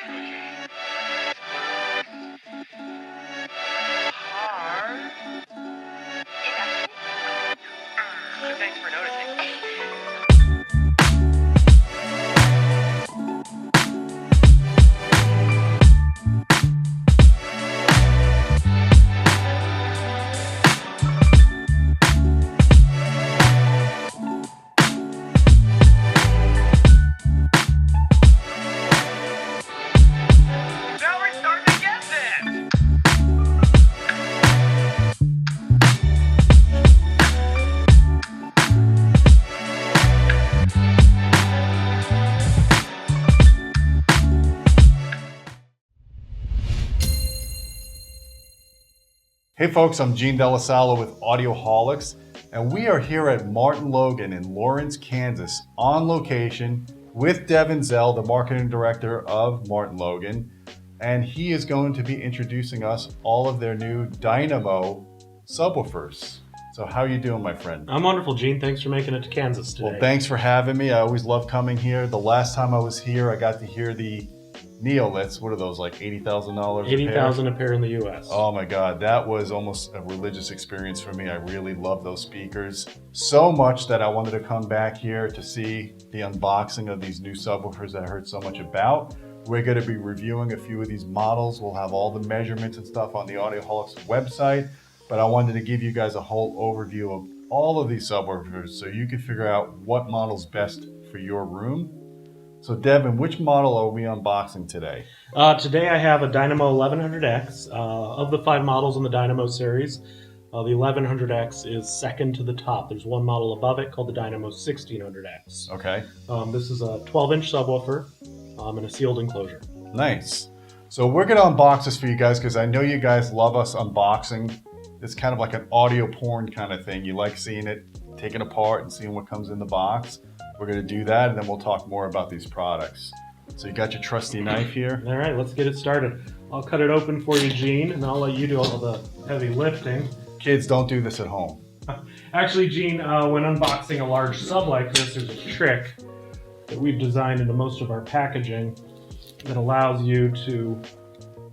Thanks for noticing. Now we're starting to get this! Hey folks, I'm Gene Delasalo with Audioholics, and we are here at Martin-Logan in Lawrence, Kansas, on location with Devin Zell, the marketing director of Martin-Logan, and he is going to be introducing us all of their new Dynamo subwoofers. So how are you doing, my friend? I'm wonderful, Gene. Thanks for making it to Kansas today. Well, thanks for having me. I always love coming here. The last time I was here, I got to hear the Neoliths. What are those, like $80,000 a pair? $80,000 a pair in the U.S. Oh my God, that was almost a religious experience for me. I really love those speakers so much that I wanted to come back here to see the unboxing of these new subwoofers that I heard so much about. We're going to be reviewing a few of these models. We'll have all the measurements and stuff on the Audioholics website, but I wanted to give you guys a whole overview of all of these subwoofers so you can figure out what model's best for your room. So Devin, which model are we unboxing today? Today I have a Dynamo 1100X. Of the 5 models in the Dynamo series, the 1100X is second to the top. There's one model above it called the Dynamo 1600X. Okay. This is a 12-inch subwoofer in a sealed enclosure. Nice. So we're going to unbox this for you guys because I know you guys love us unboxing. It's kind of like an audio porn kind of thing. You like seeing it taken apart and seeing what comes in the box. We're going to do that, and then we'll talk more about these products. So you got your trusty knife here. All right, let's get it started. I'll cut it open for you, Gene, and I'll let you do all the heavy lifting. Kids, don't do this at home. Actually, Gene, when unboxing a large sub like this, there's a trick that we've designed into most of our packaging that allows you to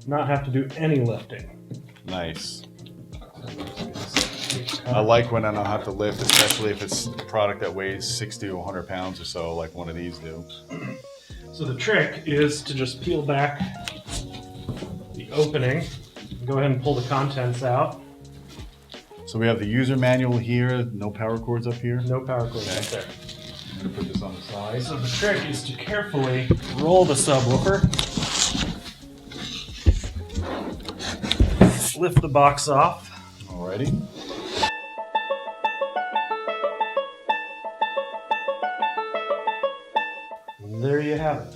not have to do any lifting. Nice. I like when I don't have to lift, especially if it's a product that weighs 60 to 100 pounds or so, like one of these do. So the trick is to just peel back the opening and go ahead and pull the contents out. So we have the user manual here, no power cords up here. No power cords up there. I'm going to put this on the side. So the trick is to carefully roll the subwoofer, lift the box off. Alrighty. And there you have it.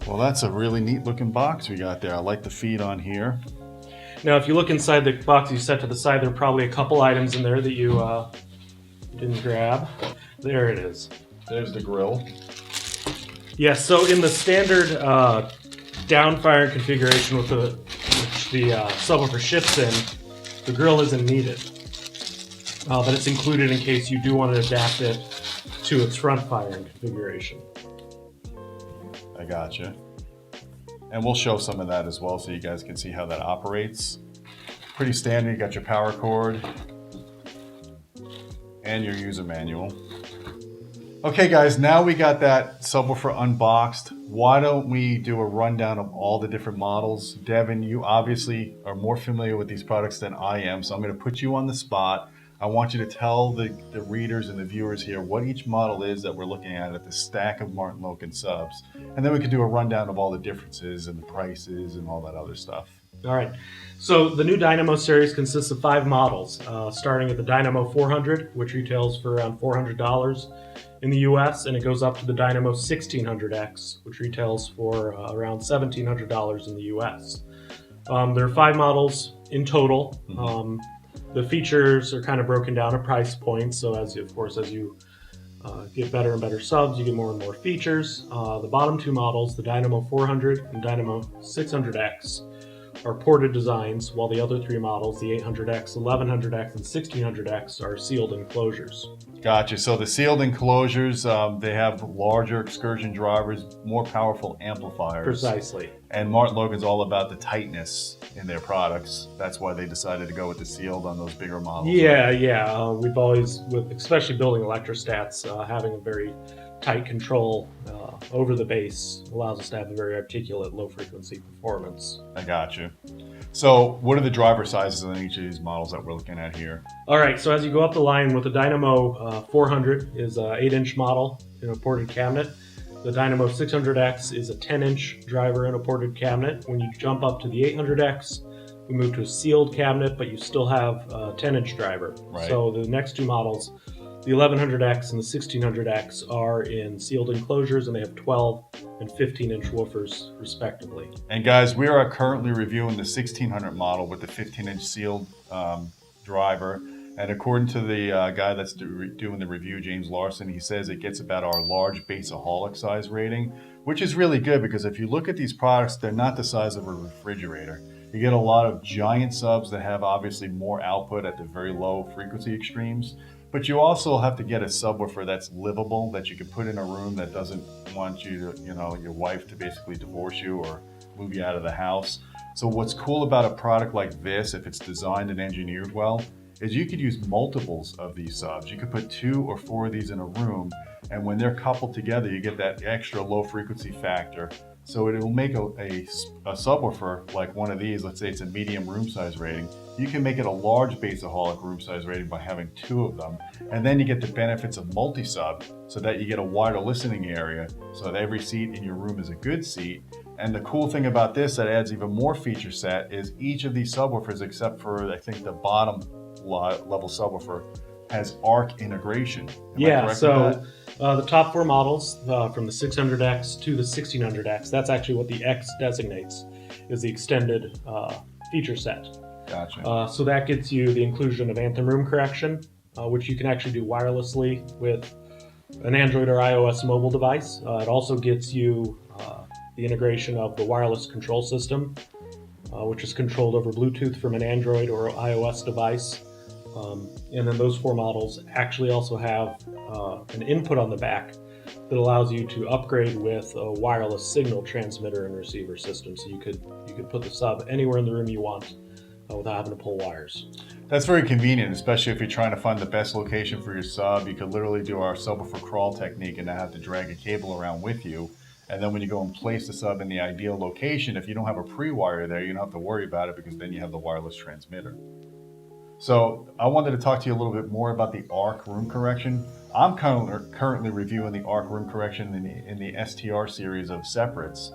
Well, that's a really neat looking box we got there. I like the feet on here. Now, if you look inside the box you set to the side, there are probably a couple items in there that you didn't grab. There it is. There's the grill. Yes, so in the standard downfire configuration which the subwoofer ships in, the grill isn't needed. But it's included in case you do want to adapt it to its front firing configuration. I gotcha. And we'll show some of that as well so you guys can see how that operates. Pretty standard. You got your power cord and your user manual. Okay guys, now we got that subwoofer unboxed. Why don't we do a rundown of all the different models? Devin, you obviously are more familiar with these products than I am, so I'm going to put you on the spot. I want you to tell the readers and the viewers here what each model is that we're looking at the stack of Martin-Logan subs. And then we can do a rundown of all the differences and the prices and all that other stuff. All right, so the new Dynamo series consists of 5 models, starting at the Dynamo 400, which retails for around $400 in the US, and it goes up to the Dynamo 1600X, which retails for around $1,700 in the US. There are 5 models in total. The features are kind of broken down to price points, so as you get better and better subs, you get more and more features. The bottom 2 models, the Dynamo 400 and Dynamo 600X, are ported designs, while the other three models, the 800X, 1100X, and 1600X, are sealed enclosures. Gotcha. So the sealed enclosures, they have larger excursion drivers, more powerful amplifiers. Precisely. And Martin-Logan's all about the tightness in their products. That's why they decided to go with the sealed on those bigger models. Yeah. We've always, especially building electrostats, having a very tight control over the bass allows us to have a very articulate, low-frequency performance. I got you. So what are the driver sizes on each of these models that we're looking at here? All right, so as you go up the line with the Dynamo 400 is an 8-inch model in a ported cabinet. The Dynamo 600X is a 10-inch driver in a ported cabinet. When you jump up to the 800X, we move to a sealed cabinet, but you still have a 10-inch driver. Right. So the next two models, the 1100X and the 1600X, are in sealed enclosures, and they have 12 and 15-inch woofers, respectively. And guys, we are currently reviewing the 1600 model with the 15-inch sealed driver. And according to the guy that's doing the review, James Larson, he says it gets about our large Bassaholic size rating, which is really good because if you look at these products, they're not the size of a refrigerator. You get a lot of giant subs that have obviously more output at the very low frequency extremes. But you also have to get a subwoofer that's livable, that you can put in a room that doesn't want you to, your wife to basically divorce you or move you out of the house. So what's cool about a product like this, if it's designed and engineered well, is you could use multiples of these subs. You could put 2 or 4 of these in a room, and when they're coupled together, you get that extra low frequency factor. So it will make a subwoofer like one of these, let's say it's a medium room size rating, you can make it a large Bassaholic room size rating by having 2 of them. And then you get the benefits of multi-sub so that you get a wider listening area so that every seat in your room is a good seat. And the cool thing about this that adds even more feature set is each of these subwoofers, except for I think the bottom level subwoofer, has ARC integration. So the top 4 models from the 600X to the 1600X, that's actually what the X designates, is the extended feature set. Gotcha. So that gets you the inclusion of Anthem room correction, which you can actually do wirelessly with an Android or iOS mobile device. It also gets you the integration of the wireless control system, which is controlled over Bluetooth from an Android or iOS device. And then those 4 models actually also have an input on the back that allows you to upgrade with a wireless signal transmitter and receiver system. So you could put the sub anywhere in the room you want without having to pull wires. That's very convenient, especially if you're trying to find the best location for your sub. You could literally do our subwoofer crawl technique and not have to drag a cable around with you. And then when you go and place the sub in the ideal location, if you don't have a pre-wire there, you don't have to worry about it because then you have the wireless transmitter. So I wanted to talk to you a little bit more about the ARC room correction. I'm currently reviewing the ARC room correction in the STR series of separates,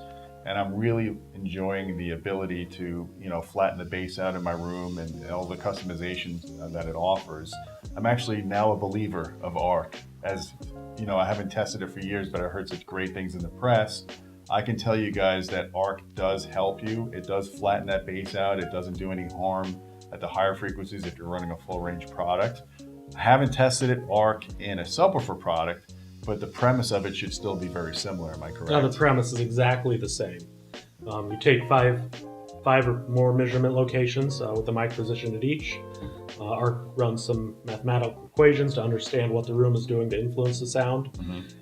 and I'm really enjoying the ability to flatten the bass out in my room and all the customization that it offers. I'm actually now a believer of ARC. As I haven't tested it for years, but I heard such great things in the press. I can tell you guys that ARC does help you. It does flatten that bass out. It doesn't do any harm at the higher frequencies if you're running a full range product. I haven't tested it ARC in a subwoofer product, but the premise of it should still be very similar. Am I correct? No, the premise is exactly the same. You take five or more measurement locations with the mic positioned at each. ARC runs some mathematical equations to understand what the room is doing to influence the sound,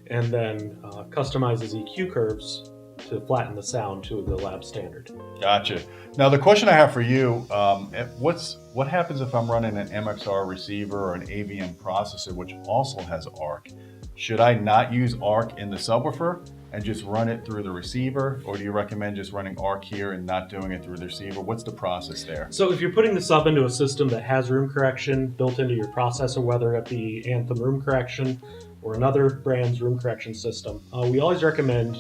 and then customizes EQ curves to flatten the sound to the lab standard. Gotcha. Now the question I have for you, what happens if I'm running an MXR receiver or an AVM processor which also has ARC? Should I not use ARC in the subwoofer and just run it through the receiver, or do you recommend just running ARC here and not doing it through the receiver? What's the process there? So if you're putting the sub into a system that has room correction built into your processor, whether it be Anthem room correction or another brand's room correction system, we always recommend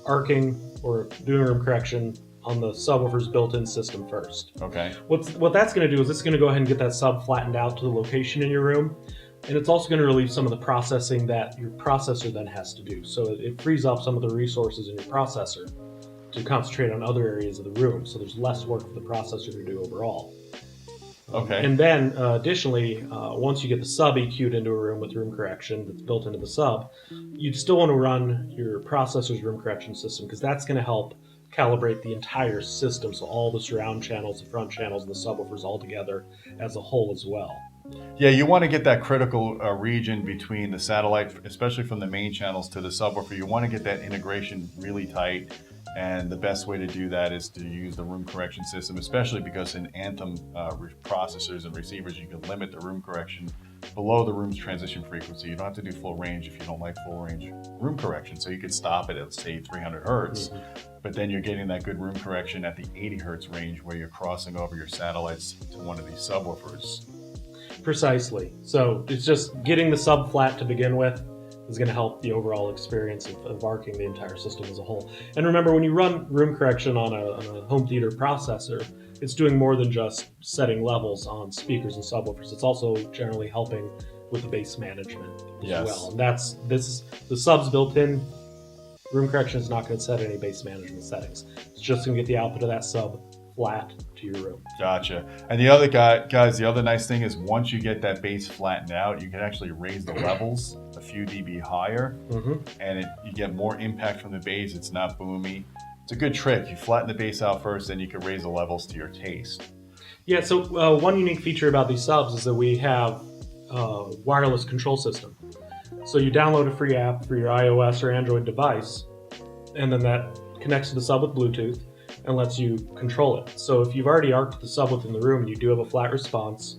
arcing or doing room correction on the subwoofer's built-in system first. Okay. What that's going to do is it's going to go ahead and get that sub flattened out to the location in your room, and it's also going to relieve some of the processing that your processor then has to do. So it frees up some of the resources in your processor to concentrate on other areas of the room, so there's less work for the processor to do overall. Okay. And then additionally, once you get the sub EQ'd into a room with room correction that's built into the sub, you'd still want to run your processor's room correction system because that's going to help calibrate the entire system, so all the surround channels, the front channels, and the subwoofers all together as a whole as well. Yeah, you want to get that critical region between the satellite, especially from the main channels to the subwoofer. You want to get that integration really tight. And the best way to do that is to use the room correction system, especially because in Anthem processors and receivers, you can limit the room correction below the room's transition frequency. You don't have to do full range if you don't like full range room correction. So you could stop it at, say, 300 hertz, but then you're getting that good room correction at the 80 hertz range where you're crossing over your satellites to one of these subwoofers. Precisely. So it's just getting the sub flat to begin with is going to help the overall experience of arcing the entire system as a whole. And remember, when you run room correction on a home theater processor, it's doing more than just setting levels on speakers and subwoofers. It's also generally helping with the bass management as well. And the subs built in. Room correction is not going to set any bass management settings. It's just going to get the output of that sub flat to your room. Gotcha. And the other guys, the other nice thing is once you get that bass flattened out, you can actually raise the levels a few dB higher, and you get more impact from the bass. It's not boomy. It's a good trick. You flatten the bass out first, then you can raise the levels to your taste. Yeah, so one unique feature about these subs is that we have a wireless control system. So you download a free app for your iOS or Android device, and then that connects to the sub with Bluetooth and lets you control it. So if you've already arced the sub within the room and you do have a flat response,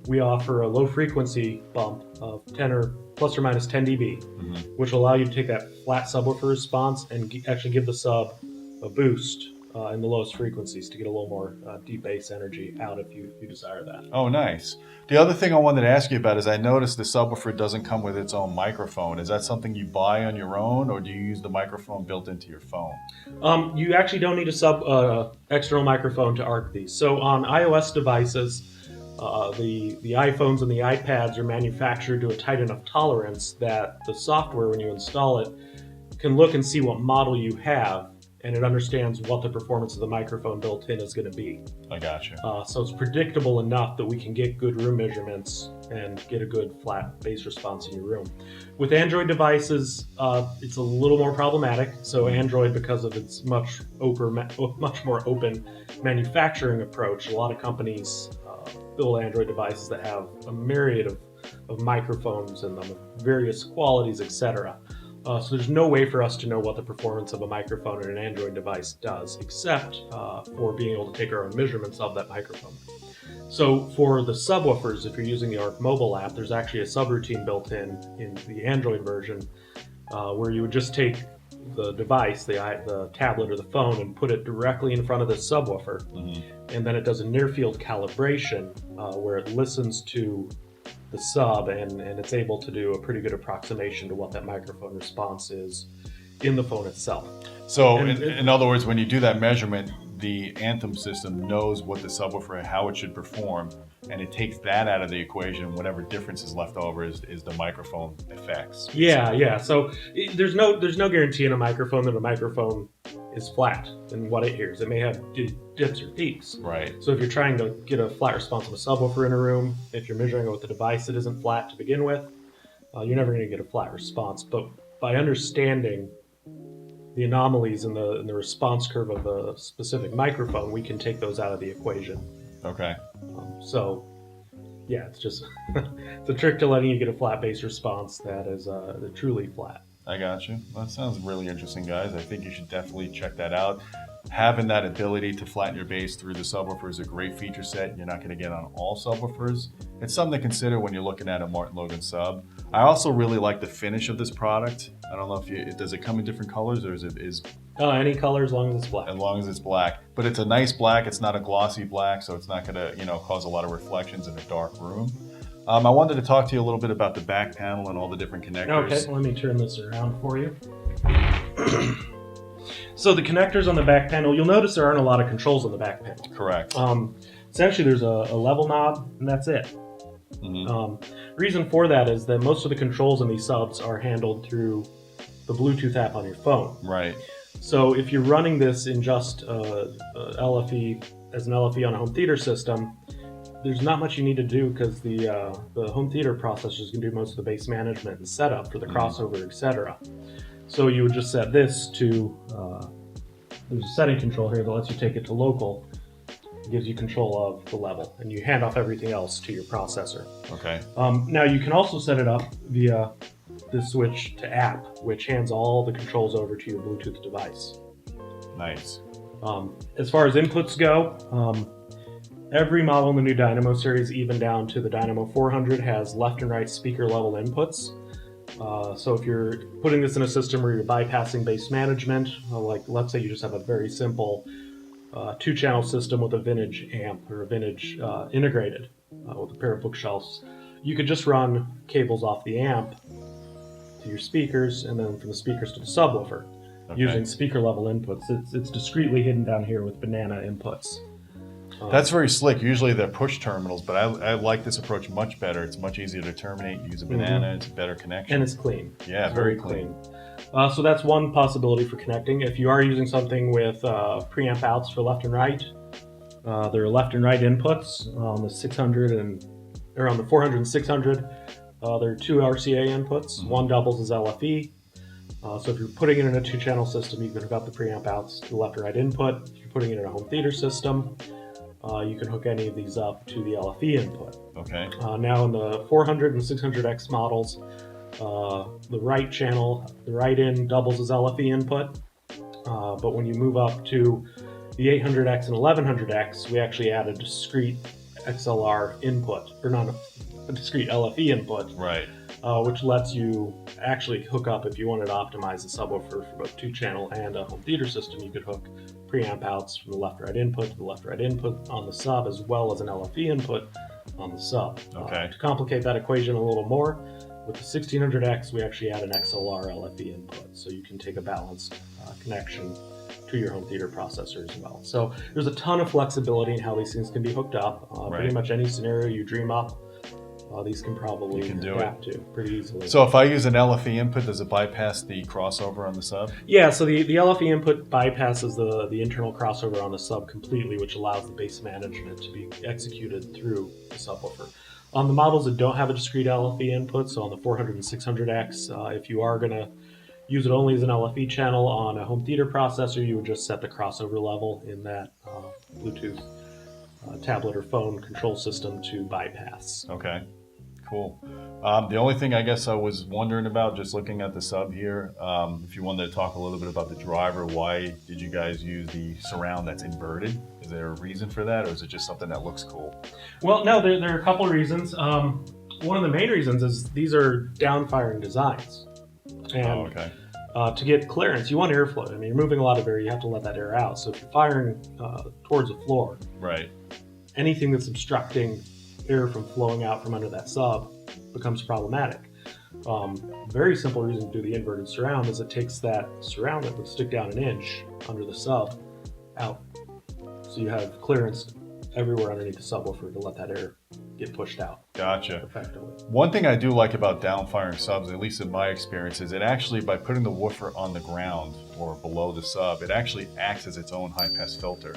we offer a low frequency bump of 10 or plus or minus 10 dB, which will allow you to take that flat subwoofer response and actually give the sub a boost in the lowest frequencies to get a little more deep bass energy out if you desire that. Oh, nice. The other thing I wanted to ask you about is I noticed the subwoofer doesn't come with its own microphone. Is that something you buy on your own, or do you use the microphone built into your phone? You actually don't need a external microphone to arc these. So on iOS devices, the iPhones and the iPads are manufactured to a tight enough tolerance that the software, when you install it, can look and see what model you have, and it understands what the performance of the microphone built in is going to be. I gotcha. So it's predictable enough that we can get good room measurements and get a good flat bass response in your room. With Android devices, it's a little more problematic. So Android, because of its much more open manufacturing approach, a lot of companies build Android devices that have a myriad of microphones in them, of various qualities, etc. So there's no way for us to know what the performance of a microphone in an Android device does, except for being able to take our own measurements of that microphone. So for the subwoofers, if you're using the Arc mobile app, there's actually a subroutine built in the Android version where you would just take the device, the tablet or the phone, and put it directly in front of the subwoofer, and then it does a near-field calibration where it listens to the sub and it's able to do a pretty good approximation to what that microphone response is in the phone itself. So in other words, when you do that measurement, the Anthem system knows what the subwoofer, how it should perform, and it takes that out of the equation. Whatever difference is left over is the microphone effects. Yeah. So there's no guarantee in a microphone that a microphone is flat in what it hears. It may have dips or peaks. Right. So if you're trying to get a flat response of a subwoofer in a room, if you're measuring it with a device that isn't flat to begin with, you're never going to get a flat response. But by understanding the anomalies in the response curve of a specific microphone, we can take those out of the equation. Okay. So, yeah, it's just it's a trick to letting you get a flat bass response that is truly flat. I got you. That sounds really interesting, guys. I think you should definitely check that out. Having that ability to flatten your bass through the subwoofer is a great feature set. You're not going to get on all subwoofers. It's something to consider when you're looking at a Martin-Logan sub. I also really like the finish of this product. I don't know if does it come in different colors, or is any color as long as it's black. As long as it's black, but it's a nice black. It's not a glossy black, so it's not going to cause a lot of reflections in a dark room. I wanted to talk to you a little bit about the back panel and all the different connectors. Okay, let me turn this around for you. So the connectors on the back panel, you'll notice there aren't a lot of controls on the back panel. Correct. Essentially, there's a level knob, and that's it. Reason for that is that most of the controls in these subs are handled through the Bluetooth app on your phone. Right. So if you're running this in just LFE as an LFE on a home theater system, there's not much you need to do because the home theater processors can do most of the bass management and setup for the crossover, etc. So you would just set this to there's a setting control here that lets you take it to local. It gives you control of the level, and you hand off everything else to your processor. Okay. Now you can also set it up via this switch to app, which hands all the controls over to your Bluetooth device. Nice. As far as inputs go, every model in the new Dynamo series, even down to the Dynamo 400, has left and right speaker level inputs. So if you're putting this in a system where you're bypassing bass management, like let's say you just have a very simple 2-channel system with a vintage amp or a vintage integrated with a pair of bookshelves, you could just run cables off the amp to your speakers and then from the speakers to the subwoofer using speaker level inputs. It's discreetly hidden down here with banana inputs. That's very slick. Usually they're push terminals, but I like this approach much better. It's much easier to terminate. You use a banana, it's a better connection. And it's clean. Yeah, it's very clean. So that's one possibility for connecting. If you are using something with preamp outs for left and right, there are left and right inputs on the 600 or on the 400 and 600. There are 2 RCA inputs. One doubles as LFE. So if you're putting it in a 2-channel system, you can hook up the preamp outs to the left and right input. If you're putting it in a home theater system, you can hook any of these up to the LFE input. Okay. Now in the 400 and 600X models, the right channel, the right in doubles as LFE input. But when you move up to the 800X and 1100X, we actually add a discrete XLR input, or not a discrete LFE input. Right. Which lets you actually hook up, if you wanted to optimize the subwoofer for both 2-channel and a home theater system, you could hook preamp outs from the left-right input to the left-right input on the sub, as well as an LFE input on the sub. Okay. To complicate that equation a little more, with the 1600X, we actually add an XLR LFE input, so you can take a balanced connection to your home theater processor as well. So there's a ton of flexibility in how these things can be hooked up. Pretty much any scenario you dream up, these can probably adapt to pretty easily. So if I use an LFE input, does it bypass the crossover on the sub? Yeah, so the LFE input bypasses the internal crossover on the sub completely, which allows the bass management to be executed through the subwoofer. On the models that don't have a discrete LFE input, so on the 400 and 600X, if you are going to use it only as an LFE channel on a home theater processor, you would just set the crossover level in that Bluetooth tablet or phone control system to bypass. Okay. Cool. The only thing I guess I was wondering about, just looking at the sub here, if you wanted to talk a little bit about the driver, why did you guys use the surround that's inverted? Is there a reason for that, or is it just something that looks cool? Well, no, there are a couple of reasons. One of the main reasons is these are down-firing designs. And to get clearance, you want airflow. I mean, you're moving a lot of air, you have to let that air out. So if you're firing towards the floor, anything that's obstructing air from flowing out from under that sub becomes problematic. Very simple reason to do the inverted surround is it takes that surround that would stick down an inch under the sub out. So you have clearance everywhere underneath the subwoofer to let that air get pushed out. Gotcha. Effectively. One thing I do like about down-firing subs, at least in my experience, is it actually, by putting the woofer on the ground or below the sub, it actually acts as its own high-pass filter.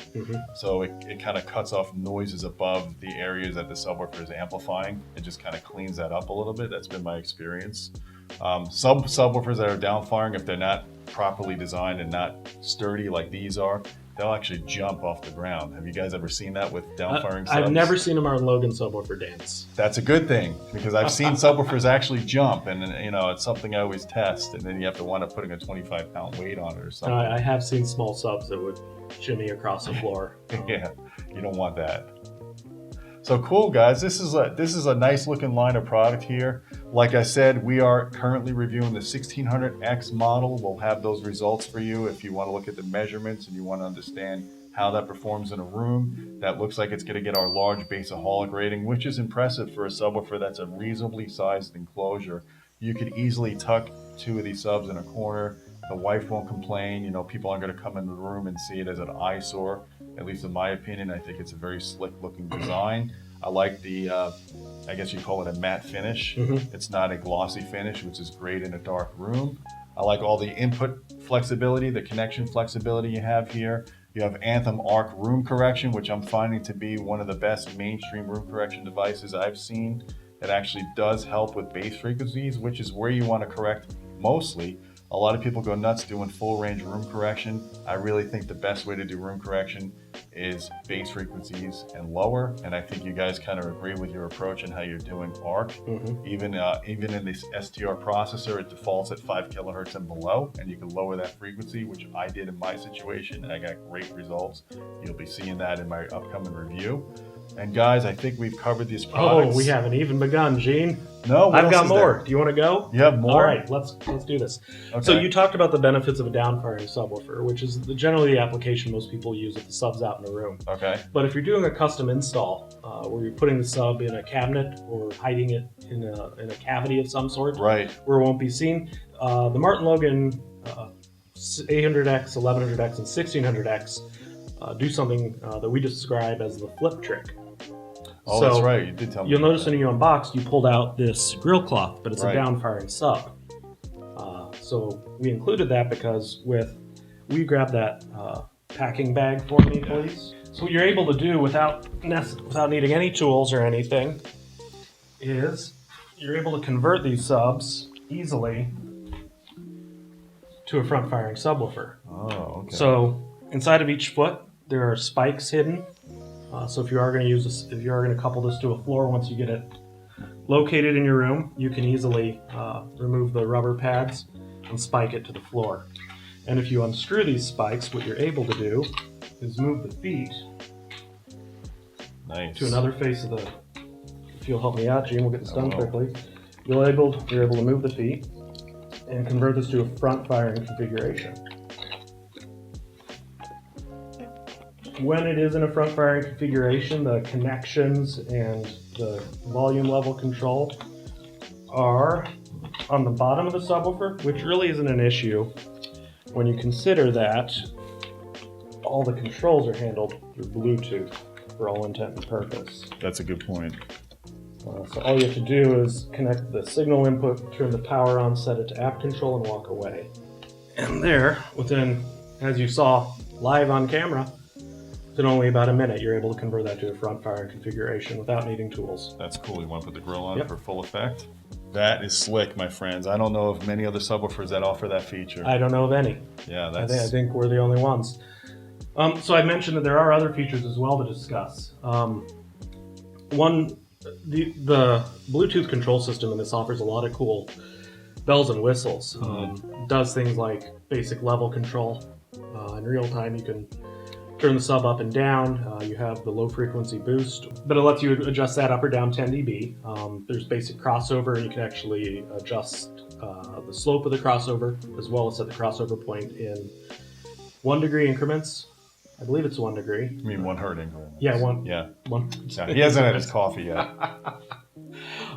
So it kind of cuts off noises above the areas that the subwoofer is amplifying. It just kind of cleans that up a little bit. That's been my experience. Some subwoofers that are down-firing, if they're not properly designed and not sturdy like these are, they'll actually jump off the ground. Have you guys ever seen that with down-firing subs? I've never seen a Martin-Logan subwoofer dance. That's a good thing, because I've seen subwoofers actually jump, and you know, it's something I always test, and then you have to wind up putting a 25-pound weight on it or something. I have seen small subs that would shimmy across the floor. Yeah, you don't want that. So cool, guys. This is a nice looking line of product here. Like I said, we are currently reviewing the 1600X model. We'll have those results for you if you want to look at the measurements and you want to understand how that performs in a room. That looks like it's going to get our large Bassaholic rating, which is impressive for a subwoofer that's a reasonably sized enclosure. You could easily tuck 2 of these subs in a corner. The wife won't complain. You know, people aren't going to come into the room and see it as an eyesore. At least in my opinion, I think it's a very slick looking design. I like the, I guess you call it a matte finish. It's not a glossy finish, which is great in a dark room. I like all the input flexibility, the connection flexibility you have here. You have Anthem Arc Room Correction, which I'm finding to be one of the best mainstream room correction devices I've seen. It actually does help with bass frequencies, which is where you want to correct mostly. A lot of people go nuts doing full range room correction. I really think the best way to do room correction is bass frequencies and lower. And I think you guys kind of agree with your approach and how you're doing ARC. Even in this STR processor, it defaults at 5 kilohertz and below, and you can lower that frequency, which I did in my situation, and I got great results. You'll be seeing that in my upcoming review. And guys, I think we've covered these products. Oh, we haven't even begun, Gene. No, what I've else got is more. there? Do you want to go? You have more? All right, let's do this. Okay. So you talked about the benefits of a downfiring subwoofer, which is generally the application most people use if the sub's out in a room. Okay. But if you're doing a custom install, where you're putting the sub in a cabinet or hiding it in a cavity of some sort, Right. where it won't be seen, the Martin-Logan 800X, 1100X, and 1600X do something that we describe as the flip trick. Oh, So, that's right. You did tell me. You'll about notice that. when you unboxed, you pulled out this grill cloth, but it's Right. a downfiring sub. So we included that because will you grab that packing bag for me, please? So what you're able to do without needing any tools or anything is you're able to convert these subs easily to a front-firing subwoofer. Oh, okay. So inside of each foot, there are spikes hidden. So if you are going to use this, if you are going to couple this to a floor, once you get it located in your room, you can easily remove the rubber pads and spike it to the floor. And if you unscrew these spikes, what you're able to do is move the feet Nice. to another face of the. If you'll help me out, Gene, we'll get this done Oh. quickly. You're able to move the feet and convert this to a front-firing configuration. When it is in a front-firing configuration, the connections and the volume level control are on the bottom of the subwoofer, which really isn't an issue when you consider that all the controls are handled through Bluetooth for all intent and purpose. That's a good point. So all you have to do is connect the signal input, turn the power on, set it to app control, and walk away. And there, within, as you saw live on camera, within only about a minute, you're able to convert that to a front-firing configuration without needing tools. That's cool. You want to put the grill on Yep. for full effect? That is slick, my friends. I don't know of many other subwoofers that offer that feature. I don't know of any. Yeah, I that's... think we're the only ones. So I mentioned that there are other features as well to discuss. One, the Bluetooth control system in this offers a lot of cool bells and whistles. Does things like basic level control. In real time, you can turn the sub up and down. You have the low frequency boost, but it lets you adjust that up or down 10 dB. There's basic crossover, and you can actually adjust the slope of the crossover as well as set the crossover point in 1 degree increments. I believe it's 1 degree. I mean, 1 hertz increments. Yeah, one. Yeah. One. Yeah, he hasn't had his coffee yet.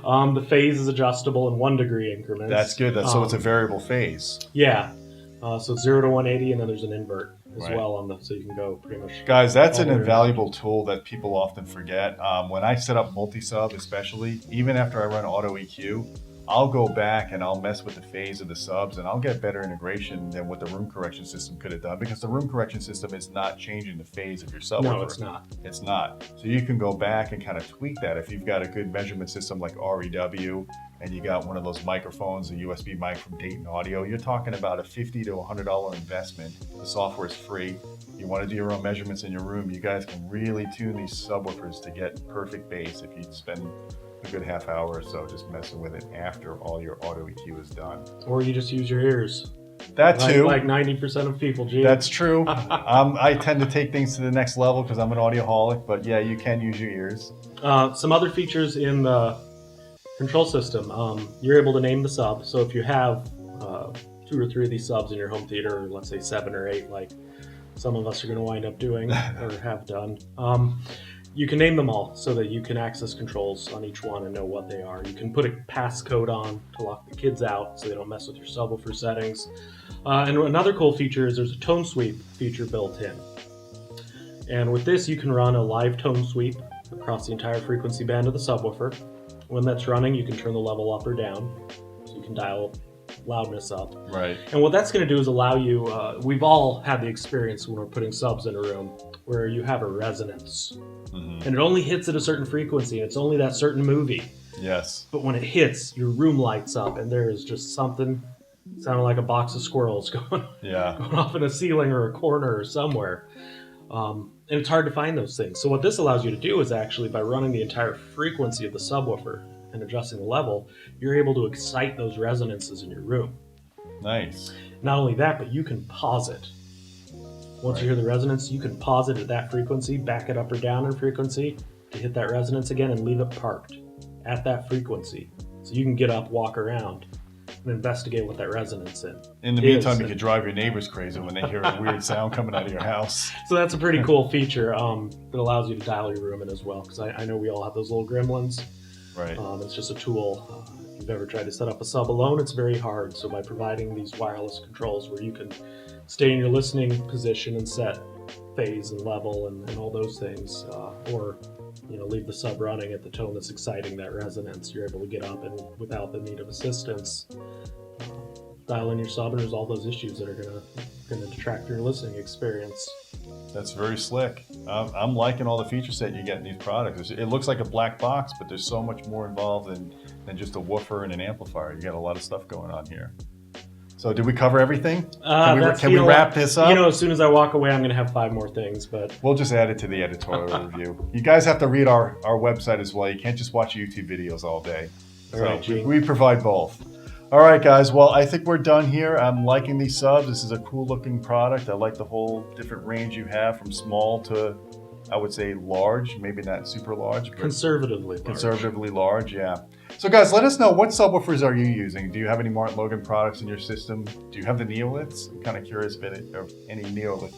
The phase is adjustable in 1 degree increments. That's good. So it's a variable phase. Yeah. So 0 to 180, and then there's an invert as Right. well on the, so you can go pretty much. Guys, that's all an the way invaluable tool that people often forget. When I set up multi-sub, especially, even after I run auto EQ, I'll go back and I'll mess with the phase of the subs, and I'll get better integration than what the room correction system could have done, because the room correction system is not changing the phase of your subwoofer. No, it's not. It's not. So you can go back and kind of tweak that if you've got a good measurement system like REW, and you got one of those microphones, a USB mic from Dayton Audio. You're talking about a $50 to $100 investment. The software is free. You want to do your own measurements in your room, you guys can really tune these subwoofers to get perfect bass if you spend a good half hour or so just messing with it after all your auto EQ is done. Or you just use your ears. That too. Like 90% of people, Gene. That's true. I tend to take things to the next level because I'm an audioholic, but yeah, you can use your ears. Some other features in the control system. You're able to name the sub. So if you have 2 or 3 of these subs in your home theater, or let's say 7 or 8, like some of us are going to wind up doing or have done, you can name them all so that you can access controls on each one and know what they are. You can put a passcode on to lock the kids out so they don't mess with your subwoofer settings. And another cool feature is there's a tone sweep feature built in. And with this, you can run a live tone sweep across the entire frequency band of the subwoofer. When that's running, you can turn the level up or down, so you can dial loudness up. Right. And what that's going to do is allow you, we've all had the experience when we're putting subs in a room where you have a resonance. Mm-hmm. And it only hits at a certain frequency, and it's only that certain movie. Yes. But when it hits, your room lights up, and there is just something Sounded like a box of squirrels going Yeah. going off in a ceiling or a corner or somewhere. And it's hard to find those things. So what this allows you to do is actually, by running the entire frequency of the subwoofer and adjusting the level, you're able to excite those resonances in your room. Nice. Not only that, but you can pause it. Once you hear the resonance, you can pause it at that frequency, back it up or down in frequency to hit that resonance again, and leave it parked at that frequency. So you can get up, walk around, and investigate what that resonance is. In the meantime, you could drive your neighbors crazy when they hear a weird sound coming out of your house. So that's a pretty cool feature that allows you to dial your room in as well, because I know we all have those little gremlins. Right. It's just a tool. If you've ever tried to set up a sub alone, it's very hard. So by providing these wireless controls where you can stay in your listening position and set phase and level and all those things, or leave the sub running at the tone that's exciting that resonance, you're able to get up and without the need of assistance, dial in your sub, and there's all those issues that are gonna detract your listening experience. That's very slick. I'm liking all the feature set you get in these products. It looks like a black box, but there's so much more involved than just a woofer and an amplifier. You got a lot of stuff going on here. So did we cover everything? Can we wrap this up? As soon as I walk away, I'm going to have 5 more things, but we'll just add it to the editorial review. You guys have to read our website as well. You can't just watch YouTube videos all day. We provide both. All right, guys. Well, I think we're done here. I'm liking these subs. This is a cool looking product. I like the whole different range you have from small to, I would say, large. Maybe not super large, but conservatively large. Yeah. So guys, let us know, what subwoofers are you using? Do you have any Martin-Logan products in your system? Do you have the Neoliths? I'm kind of curious if any Neolith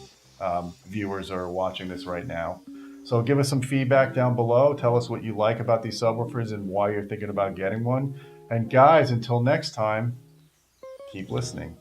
viewers are watching this right now. So give us some feedback down below. Tell us what you like about these subwoofers and why you're thinking about getting one. And guys, until next time, keep listening.